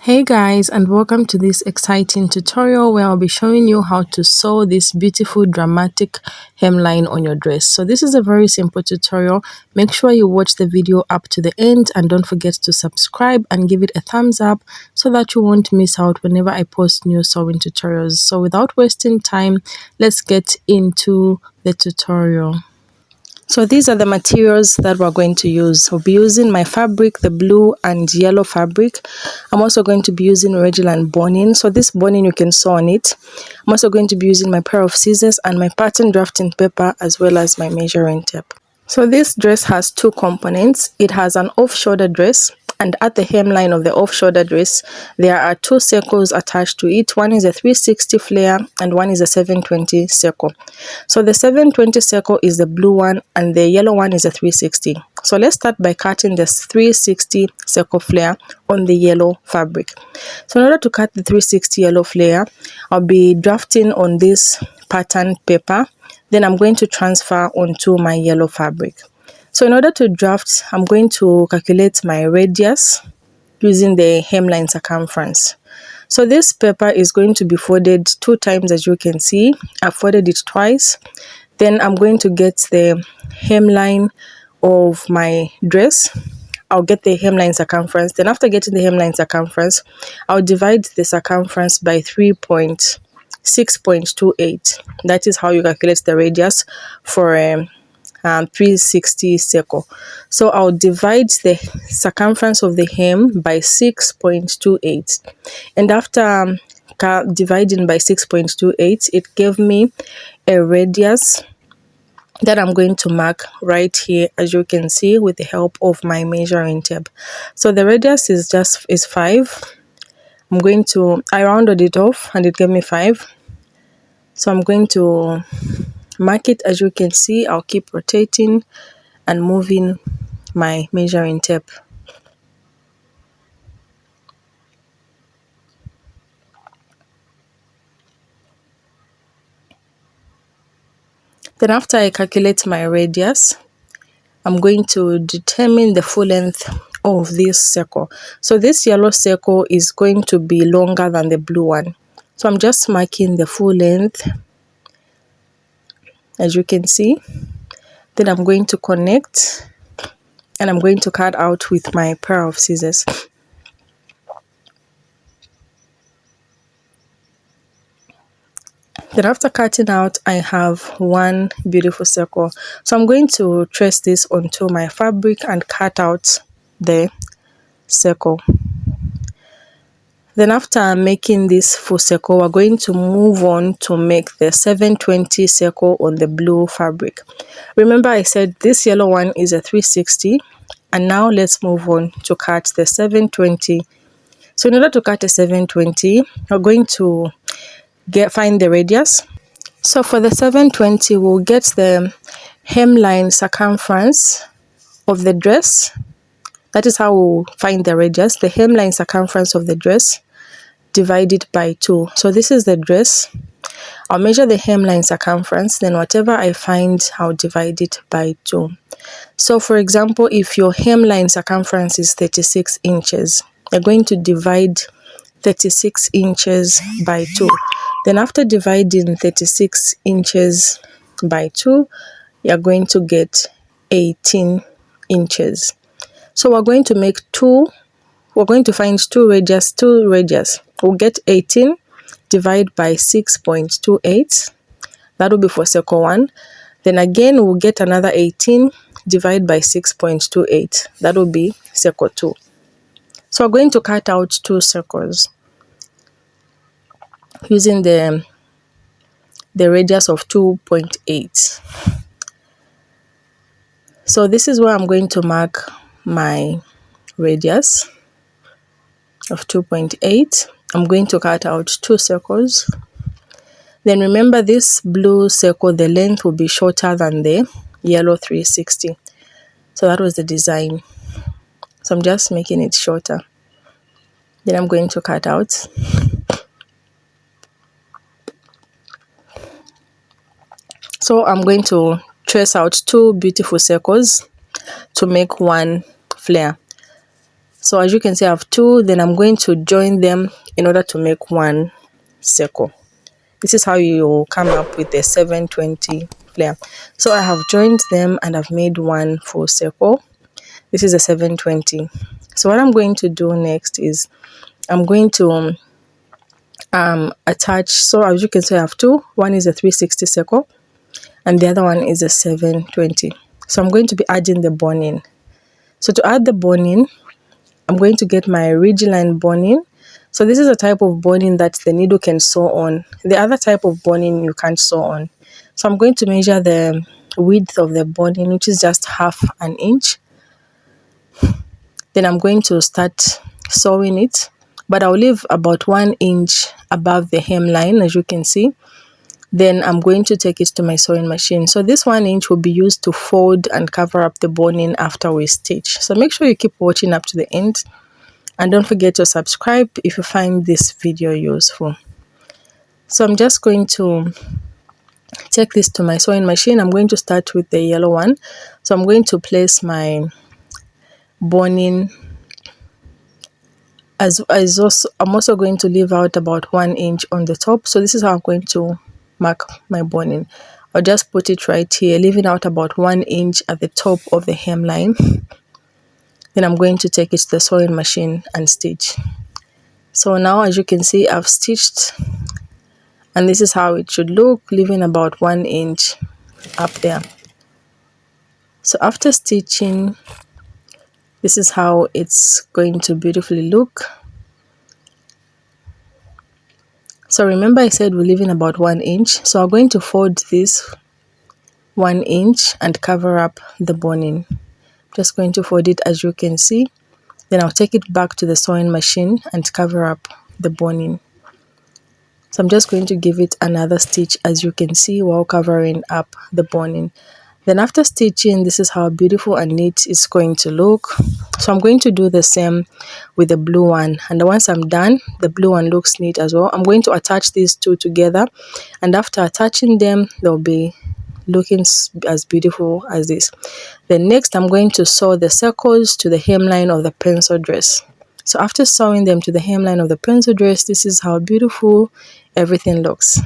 Hey guys, and welcome to this exciting tutorial where I'll be showing you how to sew this beautiful dramatic hemline on your dress. So this is a very simple tutorial. Make sure you watch the video up to the end and don't forget to subscribe and give it a thumbs up so that you won't miss out whenever I post new sewing tutorials. So without wasting time, let's get into the tutorial. So these are the materials that we're going to use. I'll be using my fabric, the blue and yellow fabric. I'm also going to be using regular boning. So this boning you can sew on it. I'm also going to be using my pair of scissors and my pattern drafting paper as well as my measuring tape. So this dress has two components. It has an off-shoulder dress, and at the hemline of the off-shoulder dress, there are two circles attached to it. One is a 360 flare and one is a 720 circle. So the 720 circle is the blue one and the yellow one is a 360. So let's start by cutting this 360 circle flare on the yellow fabric. So in order to cut the 360 yellow flare, I'll be drafting on this pattern paper. Then I'm going to transfer onto my yellow fabric. So in order to draft, I'm going to calculate my radius using the hemline circumference. So this paper is going to be folded 2 times, as you can see. I've folded it twice. Then I'm going to get the hemline of my dress. I'll get the hemline circumference. Then after getting the hemline circumference, I'll divide the circumference by 3.6.28. That is how you calculate the radius for 360 circle. So I'll divide the circumference of the hem by 6.28, and after dividing by 6.28, it gave me a radius that I'm going to mark right here, as you can see, with the help of my measuring tape. So the radius is 5. I rounded it off and it gave me 5. So I'm going to mark it. As you can see, I'll keep rotating and moving my measuring tape. Then after I calculate my radius, I'm going to determine the full length of this circle. So this yellow circle is going to be longer than the blue one. So I'm just marking the full length, as you can see. Then I'm going to connect and I'm going to cut out with my pair of scissors. Then after cutting out, I have one beautiful circle. So I'm going to trace this onto my fabric and cut out the circle. Then after making this full circle, we're going to move on to make the 720 circle on the blue fabric. Remember I said this yellow one is a 360, and now let's move on to cut the 720. So in order to cut a 720, we're going to find the radius. So for the 720, we'll get the hemline circumference of the dress. That is how we'll find the radius, the hemline circumference of the dress divided by 2. So this is the dress. I'll measure the hemline circumference, then whatever I find, I'll divide it by 2. So for example, if your hemline circumference is 36 inches, you're going to divide 36 inches by 2. Then after dividing 36 inches by 2, you're going to get 18 inches. So we're going to make we're going to find two radius. We'll get 18 divided by 6.28. That will be for circle 1. Then again, we'll get another 18 divided by 6.28. That will be circle 2. So we're going to cut out 2 circles using the radius of 2.8. So this is where I'm going to mark my radius of 2.8. I'm going to cut out 2 circles. Then remember, this blue circle, the length will be shorter than the yellow 360. So that was the design. So I'm just making it shorter. Then I'm going to cut out. So I'm going to trace out 2 beautiful circles to make one flare. So as you can see, I have two. Then I'm going to join them in order to make one circle. This is how you come up with a 720 flare. So I have joined them and I've made one full circle. This is a 720. So what I'm going to do next is I'm going to attach. So as you can see, I have two. One is a 360 circle and the other one is a 720. So I'm going to be adding the boning. So to add the boning, I'm going to get my ridgeline boning. So this is a type of boning that the needle can sew on. The other type of boning you can't sew on. So I'm going to measure the width of the boning, which is just half an inch. Then I'm going to start sewing it, but I'll leave about 1 inch above the hemline, as you can see. Then I'm going to take it to my sewing machine. So this 1 inch will be used to fold and cover up the boning after we stitch. So make sure you keep watching up to the end. And don't forget to subscribe if you find this video useful. So I'm just going to take this to my sewing machine. I'm going to start with the yellow one. So I'm going to place my boning. I'm also going to leave out about 1 inch on the top. So this is how I'm going to mark my boning. I'll just put it right here, leaving out about 1 inch at the top of the hemline. Then I'm going to take it to the sewing machine and stitch. So now as you can see, I've stitched and this is how it should look, leaving about 1 inch up there. So after stitching, this is how it's going to beautifully look. So remember I said we're leaving about 1 inch. So I'm going to fold this 1 inch and cover up the boning. Just going to fold it as you can see. Then I'll take it back to the sewing machine and cover up the boning. So I'm just going to give it another stitch as you can see while covering up the boning. Then after stitching, this is how beautiful and neat it's going to look. So I'm going to do the same with the blue one. And once I'm done, the blue one looks neat as well. I'm going to attach these two together. And after attaching them, they'll be looking as beautiful as this. Then next, I'm going to sew the circles to the hemline of the pencil dress. So after sewing them to the hemline of the pencil dress, this is how beautiful everything looks.